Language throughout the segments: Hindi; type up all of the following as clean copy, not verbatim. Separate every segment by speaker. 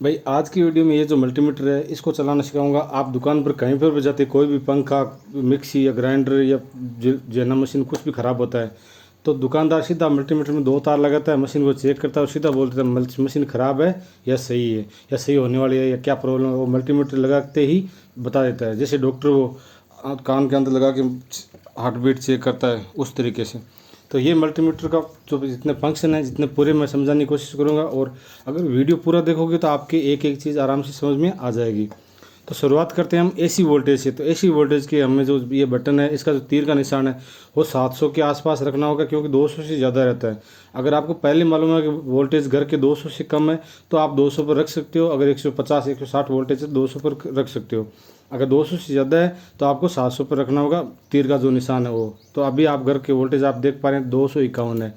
Speaker 1: भाई आज की वीडियो में ये जो मल्टीमीटर है इसको चलाना सिखाऊंगा। आप दुकान पर कहीं पर भी जाते, कोई भी पंखा, मिक्सी या ग्राइंडर या जेना मशीन कुछ भी ख़राब होता है तो दुकानदार सीधा मल्टीमीटर में दो तार लगाता है, मशीन को चेक करता है और सीधा बोलता है मशीन ख़राब है या सही है या सही होने वाली है या क्या प्रॉब्लम है। वो मल्टीमीटर लगाते ही बता देता है। जैसे डॉक्टर वो कान के अंदर लगा के हार्ट बीट चेक करता है उस तरीके से। तो ये मल्टीमीटर का जो जितने फंक्शन है, जितने पूरे मैं समझाने की कोशिश करूँगा, और अगर वीडियो पूरा देखोगे तो आपके एक एक चीज़ आराम से समझ में आ जाएगी। तो शुरुआत करते हैं हम एसी वोल्टेज से। तो एसी वोल्टेज के हमें जो ये बटन है, इसका जो तीर का निशान है वो 700 के आसपास रखना होगा, क्योंकि 200 से ज़्यादा रहता है। अगर आपको पहले मालूम है कि वोल्टेज घर के 200 से कम है तो आप 200 पर रख सकते हो। अगर 150 160 वोल्टेज है 200 पर रख सकते हो। अगर 200 से ज़्यादा है तो आपको 700 पर रखना होगा, तीर का जो निशान है वो। तो अभी आप घर के वोल्टेज आप देख पा रहे हैं 251 है।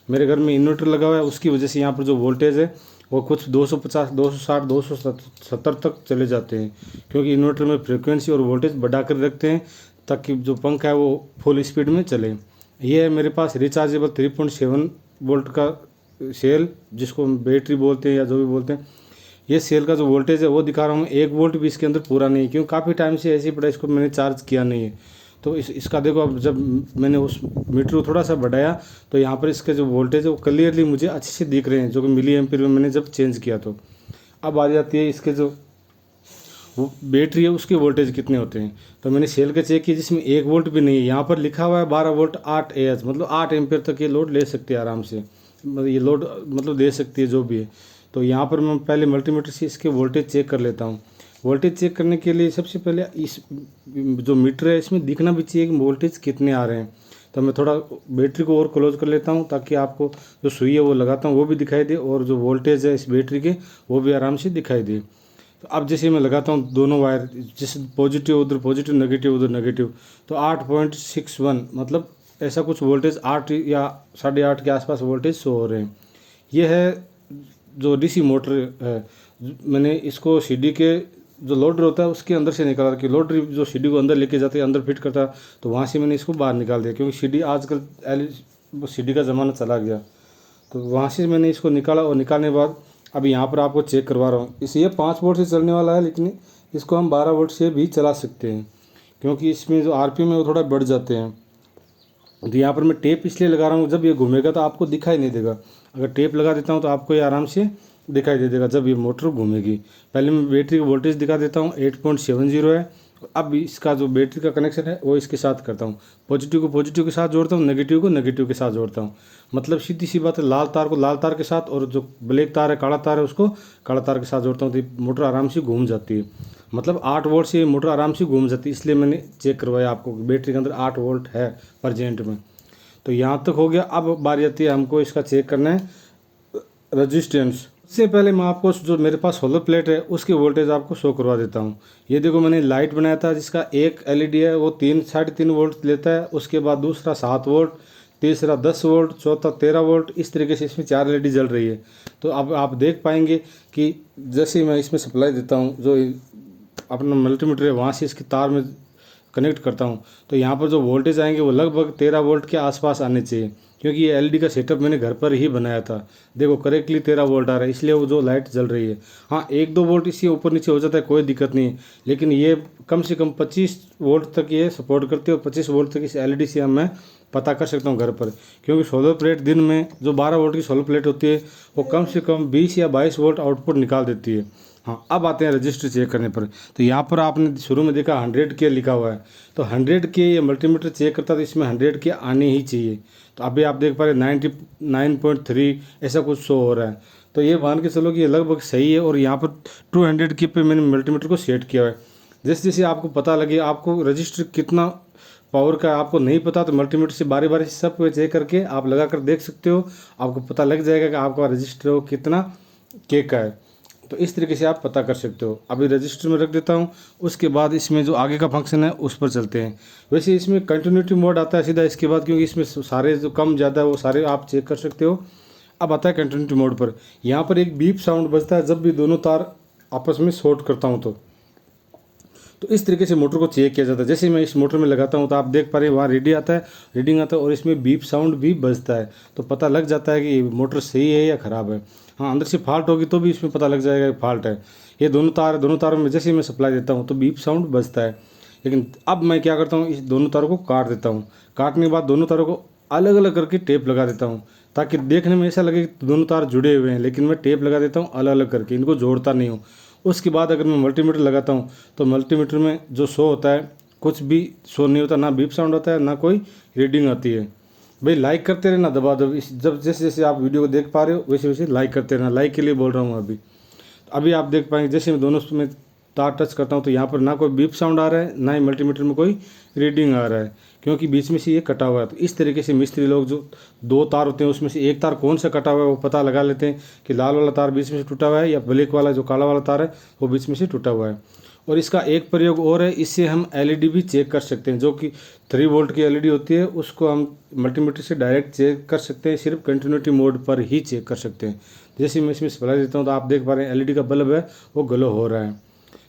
Speaker 1: मेरे घर में इन्वर्टर लगा हुआ है, उसकी वजह से यहाँ पर जो वोल्टेज है वो कुछ 250 260 270 तक चले जाते हैं, क्योंकि इन्वर्टर में फ्रिक्वेंसी और वोल्टेज बढ़ा कर रखते हैं ताकि जो पंखा है वो फुल स्पीड में चले। ये है मेरे पास रिचार्जेबल 3.7 वोल्ट का सेल, जिसको हम बैटरी बोलते हैं या जो भी बोलते हैं। ये सेल का जो वोल्टेज है वो दिखा रहा हूँ, 1 वोल्ट भी इसके अंदर पूरा नहीं है, क्योंकि काफ़ी टाइम से ऐसे ही पड़ा, इसको मैंने चार्ज किया नहीं है। तो इसका देखो, अब जब मैंने उस मीटर को थोड़ा सा बढ़ाया तो यहाँ पर इसके जो वोल्टेज है वो क्लियरली मुझे अच्छे से दिख रहे हैं, जो कि मिली एम्पीयर में मैंने जब चेंज किया। तो अब आ जाती है इसके जो वो बैटरी है उसके वोल्टेज कितने होते हैं। तो मैंने सेल का चेक किया जिसमें 1 वोल्ट भी नहीं है। यहाँ पर लिखा हुआ है 12 वोल्ट 8 AH, मतलब 8 एम्पीयर तक ये लोड ले सकते हैं आराम से, मतलब ये लोड मतलब दे सकती है जो भी है। तो यहाँ पर मैं पहले मल्टीमीटर से इसके वोल्टेज चेक कर लेता हूँ। वोल्टेज चेक करने के लिए सबसे पहले इस जो मीटर है इसमें दिखना भी चाहिए कि वोल्टेज कितने आ रहे हैं। तो मैं थोड़ा बैटरी को और क्लोज कर लेता हूँ ताकि आपको जो सुई है वो लगाता हूँ वो भी दिखाई दे, और जो वोल्टेज है इस बैटरी के वो भी आराम से दिखाई दे। तो अब जैसे मैं लगाता हूँ दोनों वायर, जैसे पॉजिटिव उधर पॉजिटिव, नेगेटिव उधर नेगेटिव, तो 8.61 मतलब ऐसा कुछ वोल्टेज 8 या 8.5 के आसपास वोल्टेज शो हो रहे हैं। ये है जो डीसी मोटर है। मैंने इसको सीडी के जो लोडर होता है उसके अंदर से निकाला, कि लोडर जो सीडी को अंदर लेके जाते हैं, अंदर फिट करता है, तो वहाँ से मैंने इसको बाहर निकाल दिया, क्योंकि सीडी आजकल सीडी का ज़माना चला गया। तो वहाँ से मैंने इसको निकाला, और निकालने के बाद अभी यहाँ पर आपको चेक करवा रहा हूँ। इसे ये 5 वोल्ट से चलने वाला है, लेकिन इसको हम 12 वोल्ट से भी चला सकते हैं, क्योंकि इसमें जो आरपीएम है वो थोड़ा बढ़ जाते हैं। तो यहाँ पर मैं टेप इसलिए लगा रहा हूँ, जब ये घूमेगा तो आपको दिखाई नहीं देगा। अगर टेप लगा देता हूँ तो आपको ये आराम से दिखाई दे देगा जब ये मोटर घूमेगी। पहले मैं बैटरी का वोल्टेज दिखा देता हूँ, 8.70 है। अब इसका जो बैटरी का कनेक्शन है वो इसके साथ करता हूँ। पॉजिटिव को पॉजिटिव के साथ जोड़ता हूँ, नेगेटिव को नेगेटिव के साथ जोड़ता हूँ। मतलब सीधी सी बात है, लाल तार को लाल तार के साथ, और जो ब्लैक तार है, काला तार है, उसको काला तार के साथ जोड़ता हूँ, तो मोटर आराम से घूम जाती है। मतलब 8 वोल्ट से मोटर आराम से घूम जाती है, इसलिए मैंने चेक करवाया आपको बैटरी के अंदर 8 वोल्ट है परजेंट में। तो यहाँ तक हो गया। अब बारी आती है हमको इसका चेक करना है रजिस्टेंस। इससे पहले मैं आपको जो मेरे पास सोलर प्लेट है उसकी वोल्टेज आपको शो करवा देता हूँ। ये देखो, मैंने लाइट बनाया था जिसका एक एलईडी है वो 3 वोल्ट लेता है, उसके बाद दूसरा 7 वोल्ट, तीसरा 10 वोल्ट, चौथा 13 वोल्ट, इस तरीके से इसमें 4 एलईडी जल रही है। तो अब आप देख पाएंगे कि जैसे ही मैं इसमें सप्लाई देता हूँ, जो अपना मल्टीमीटर है वहाँ से इसकी तार में कनेक्ट करता हूँ, तो यहाँ पर जो वोल्टेज आएंगे वो लगभग 13 वोल्ट के आसपास आने चाहिए, क्योंकि ये एलईडी का सेटअप मैंने घर पर ही बनाया था। देखो करेक्टली 13 वोल्ट आ रहा है, इसलिए वो जो लाइट जल रही है। हाँ, 1-2 वोल्ट इससे ऊपर नीचे हो जाता है, कोई दिक्कत नहीं है, लेकिन ये कम से कम 25 वोल्ट तक ये सपोर्ट करती है, और 25 वोल्ट तक इस एलईडी से मैं पता कर सकता हूँ घर पर। क्योंकि सोलर प्लेट दिन में जो 12 वोल्ट की सोलर प्लेट होती है वो कम से कम 20 या 22 वोल्ट आउटपुट निकाल देती है। हाँ, अब आते हैं रजिस्टर चेक करने पर। तो यहाँ पर आपने शुरू में देखा 100 के लिखा हुआ है, तो 100 के ये मल्टीमीटर चेक करता है, तो इसमें 100 के आने ही चाहिए। तो अभी आप देख पा रहे 99.3 ऐसा कुछ शो हो रहा है। तो ये मान के चलो कि ये लगभग सही है, और यहाँ पर 200 के पे मैंने मल्टीमीटर को सेट किया है। जैसे जैसे आपको पता लगे आपको रजिस्टर कितना पावर का आपको नहीं पता, तो मल्टीमीटर से बारी बारी सब पे चेक करके आप लगा कर देख सकते हो, आपको पता लग जाएगा कि आपका रजिस्टर वो कितना के का है। तो इस तरीके से आप पता कर सकते हो। अभी रजिस्टर में रख देता हूँ, उसके बाद इसमें जो आगे का फंक्शन है उस पर चलते हैं। वैसे इसमें कंटिन्यूटी मोड आता है सीधा इसके बाद, क्योंकि इसमें सारे जो कम ज़्यादा है वो सारे आप चेक कर सकते हो। अब आता है कंटिन्यूटी मोड पर। यहाँ पर एक बीप साउंड बजता है जब भी दोनों तार आपस में शॉर्ट करता हूँ। तो इस तरीके से मोटर को चेक किया जाता है। जैसे मैं इस मोटर में लगाता हूँ तो आप देख पा रहे हैं वहाँ रीडिंग आता है, और इसमें बीप साउंड भी बजता है, तो पता लग जाता है कि मोटर सही है या ख़राब है। हाँ, अंदर से फॉल्ट होगी तो भी इसमें पता लग जाएगा कि फॉल्ट है। ये दोनों तारों में जैसे ही मैं सप्लाई देता हूँ तो बीप साउंड बजता है। लेकिन अब मैं क्या करता हूँ, इस दोनों तारों को काट देता हूँ। काटने के बाद दोनों तारों को अलग अलग करके टेप लगा देता हूँ, ताकि देखने में ऐसा लगे कि दोनों तार जुड़े हुए हैं, लेकिन मैं टेप लगा देता हूँ अलग अलग करके, इनको जोड़ता नहीं हूँ। उसके बाद अगर मैं मल्टीमीटर लगाता हूँ तो मल्टीमीटर में जो शो होता है कुछ भी शो नहीं होता, ना बीप साउंड होता है ना कोई रीडिंग आती है। भाई लाइक करते रहना दबा दब, इस जब जैसे जैसे आप वीडियो को देख पा रहे हो वैसे वैसे लाइक करते रहना। लाइक के लिए बोल रहा हूँ अभी आप देख पाएंगे जैसे मैं दोनों में तार टच करता हूँ तो यहाँ पर ना कोई बीप साउंड आ रहा है ना ही मल्टीमीटर में कोई रीडिंग आ रहा है, क्योंकि बीच में से ये कटा हुआ है। तो इस तरीके से मिस्त्री लोग जो दो तार होते हैं उसमें से एक तार कौन सा कटा हुआ है वो पता लगा लेते हैं कि लाल वाला तार बीच में से टूटा हुआ है या ब्लैक वाला जो काला वाला तार है वो बीच में से टूटा हुआ है। और इसका एक प्रयोग और है, इससे हम एलईडी भी चेक कर सकते हैं। जो कि 3 वोल्ट की एलईडी होती है उसको हम मल्टीमीटर से डायरेक्ट चेक कर सकते हैं, सिर्फ कंटिन्यूटी मोड पर ही चेक कर सकते हैं। जैसे मैं इसमें सप्लाई देता हूँ तो आप देख पा रहे हैं एलईडी का बल्ब है वो ग्लो हो रहा है।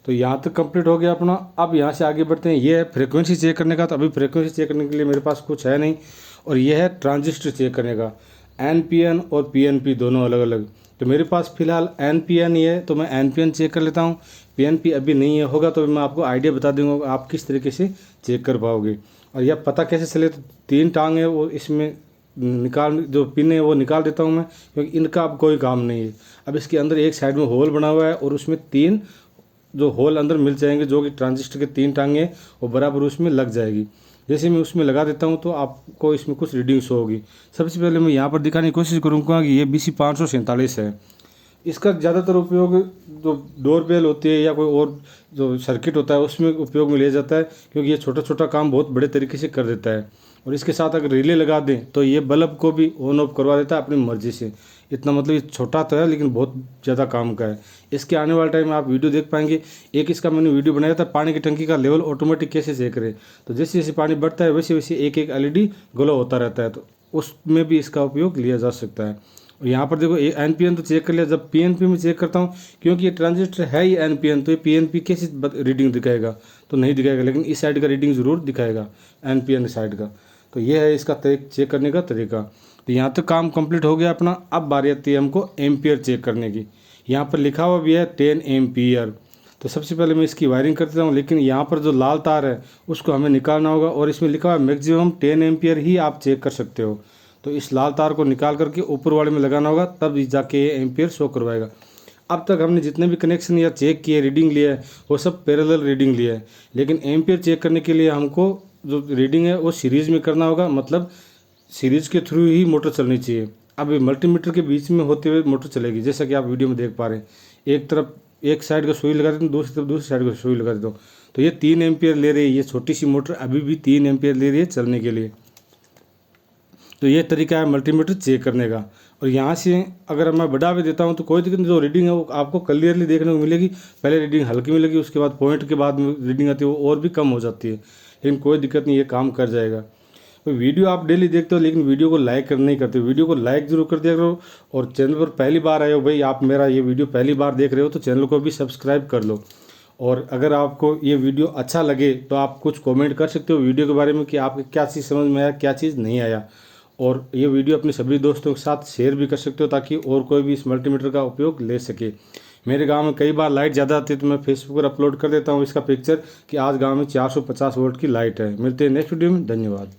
Speaker 1: तो यहाँ तक कंप्लीट हो गया अपना। अब यहाँ से आगे बढ़ते हैं, ये है फ्रीक्वेंसी चेक करने का। तो अभी फ्रीक्वेंसी चेक करने के लिए मेरे पास कुछ है नहीं, और ये है ट्रांजिस्टर चेक करने का, एनपीएन और पीएनपी दोनों अलग अलग। तो मेरे पास फिलहाल एनपीएन ही है तो मैं एनपीएन चेक कर लेता हूँ। पीएनपी अभी नहीं है, होगा तो मैं आपको आइडिया बता दूंगा आप किस तरीके से चेक कर पाओगे। और यह पता कैसे चले, तो 3 टांग है वो इसमें निकाल, जो पिन है वो निकाल देता हूँ मैं, क्योंकि इनका अब कोई काम नहीं है। अब इसके अंदर एक साइड में होल बना हुआ है और उसमें 3 जो होल अंदर मिल जाएंगे, जो कि ट्रांजिस्टर के 3 टांगे वो बराबर उसमें लग जाएगी। जैसे मैं उसमें लगा देता हूँ तो आपको इसमें कुछ रीडिंग शो होगी। सबसे पहले मैं यहाँ पर दिखाने की कोशिश करूँगा कि ये BC547 है। इसका ज़्यादातर उपयोग जो डोर बेल होती है या कोई और जो सर्किट होता है उसमें उपयोग में लिया जाता है, क्योंकि ये छोटा छोटा काम बहुत बड़े तरीके से कर देता है। और इसके साथ अगर रिले लगा दें तो ये बल्ब को भी ऑन ऑफ करवा देता है अपनी मर्जी से। इतना मतलब ये छोटा तो है लेकिन बहुत ज़्यादा काम का है। इसके आने वाले टाइम में आप वीडियो देख पाएंगे। एक इसका मैंने वीडियो बनाया था पानी की टंकी का लेवल ऑटोमेटिक कैसे चेक करें। तो जैसे जैसे पानी बढ़ता है वैसे वैसे एक एक एलईडी ग्लो होता रहता है, तो उसमें भी इसका उपयोग लिया जा सकता है। और यहाँ पर देखो एनपीएन तो चेक कर लिया, जब पीएनपी में चेक करता हूँ क्योंकि ये ट्रांजिस्टर है ही एनपीएन, तो ये पीएनपी कैसे रीडिंग दिखाएगा, तो नहीं दिखाएगा, लेकिन इस साइड का रीडिंग ज़रूर दिखाएगा एनपीएन साइड का। तो ये है इसका चेक करने का तरीका। तो यहाँ तक काम कंप्लीट हो गया अपना। अब बारी आती है हमको एम्पियर चेक करने की। यहाँ पर लिखा हुआ भी है 10 एम्पियर। तो सबसे पहले मैं इसकी वायरिंग कर देता हूँ, लेकिन यहाँ पर जो लाल तार है उसको हमें निकालना होगा, और इसमें लिखा हुआ है मैक्सिमम 10 एम्पियर ही आप चेक कर सकते हो। तो इस लाल तार को निकाल करके ऊपर वाले में लगाना होगा, तब जाके ये एम्पियर शो करवाएगा। अब तक हमने जितने भी कनेक्शन या चेक किए, रीडिंग लिया है, वो सब पैरेलल रीडिंग लिया है। लेकिन एम्पियर चेक करने के लिए हमको जो रीडिंग है वो सीरीज़ में करना होगा, मतलब सीरीज़ के थ्रू ही मोटर चलनी चाहिए। अब मल्टीमीटर के बीच में होते हुए मोटर चलेगी, जैसा कि आप वीडियो में देख पा रहे हैं। एक तरफ एक साइड का सुई लगा देता हूँ, दूसरी तरफ दूसरी साइड का सुई लगा देता हूँ। तो ये 3 एम्पियर ले रही है, ये छोटी सी मोटर अभी भी 3 एम्पियर ले रही है चलने के लिए। तो ये तरीका है मल्टीमीटर चेक करने का। और यहाँ से अगर मैं बढ़ा भी देता हूँ तो कोई दिक्कत नहीं, जो रीडिंग है वो आपको क्लियरली देखने को मिलेगी। पहले रीडिंग हल्की मिलेगी, उसके बाद पॉइंट के बाद रीडिंग आती है वो और भी कम हो जाती है, लेकिन कोई दिक्कत नहीं, ये काम कर जाएगा। तो वीडियो आप डेली देखते हो लेकिन वीडियो को लाइक कर नहीं करते। वीडियो को लाइक जरूर कर दिया करो, और चैनल पर पहली बार आए हो भाई, आप मेरा ये वीडियो पहली बार देख रहे हो तो चैनल को भी सब्सक्राइब कर लो। और अगर आपको ये वीडियो अच्छा लगे तो आप कुछ कमेंट कर सकते हो वीडियो के बारे में कि आपको क्या चीज़ समझ में आया, क्या चीज़ नहीं आया। और ये वीडियो अपने सभी दोस्तों के साथ शेयर भी कर सकते हो, ताकि और कोई भी इस मल्टीमीटर का उपयोग ले सके। मेरे गांव में कई बार लाइट ज़्यादा आती है तो मैं फेसबुक पर अपलोड कर देता हूँ इसका पिक्चर कि आज गांव में 450 वोल्ट की लाइट है। मिलते हैं नेक्स्ट वीडियो में, धन्यवाद।